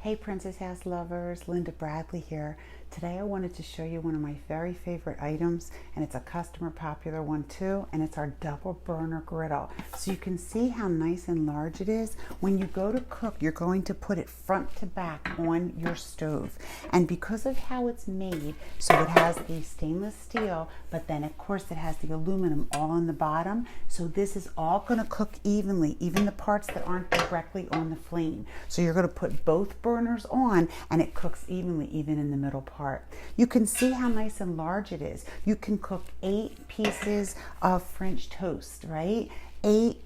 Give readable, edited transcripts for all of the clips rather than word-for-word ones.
Hey Princess House lovers, Linda Bradley here. Today I wanted to show you one of my very favorite items, and it's a customer popular one too, and it's our double burner griddle. So you can see how nice and large it is. When you go to cook, you're going to put it front to back on your stove. And because of how it's made, so it has the stainless steel, but then of course it has the aluminum all on the bottom. So this is all gonna cook evenly, even the parts that aren't directly on the flame. So you're gonna put both burners on and it cooks evenly even in the middle part. You can see how nice and large it is. You can cook 8 pieces of French toast, right? 8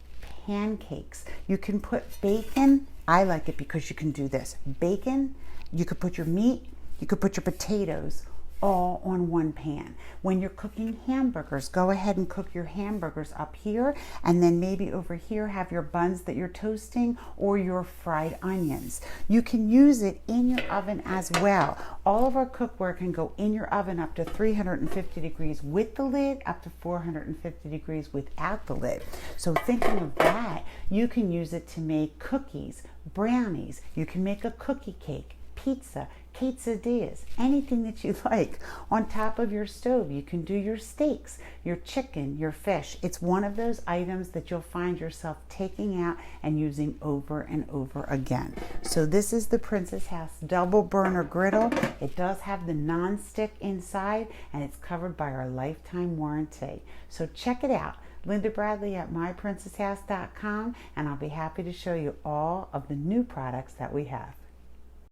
pancakes. You can put bacon. I like it because you can do this. Bacon, you could put your meat, you could put your potatoes, all on one pan. When you're cooking hamburgers, go ahead and cook your hamburgers up here, and then maybe over here have your buns that you're toasting or your fried onions. You can use it in your oven as well. All of our cookware can go in your oven up to 350 degrees with the lid, up to 450 degrees without the lid. So thinking of that, you can use it to make cookies, brownies. You can make a cookie cake, pizza, quesadillas, anything that you like on top of your stove. You can do your steaks, your chicken, your fish. It's one of those items that you'll find yourself taking out and using over and over again. So this is the Princess House double burner griddle. It does have the non-stick inside, and it's covered by our lifetime warranty. So check it out. Linda Bradley at myprincesshouse.com, and I'll be happy to show you all of the new products that we have.